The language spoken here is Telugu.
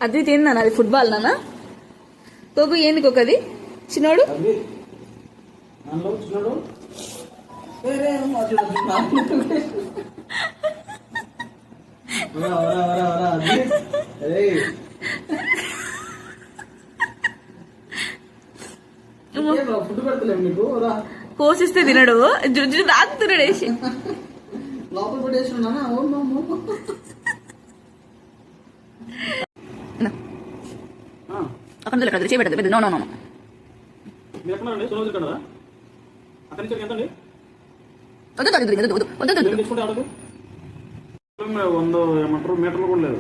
అద్విత్ ఏంది నాన్న, అది ఫుట్బాల్ నాన్న. తోకు ఏంది ఒకది చిన్నోడు. కోసిస్తే తినడు, జుజు తాకుతున్నాడు వేసి లోపల పడేసి అక్కడ చేపెట్టదు పెద్ద. నో నో నో ఏమంటారు మీటర్లు కూడా లేదు.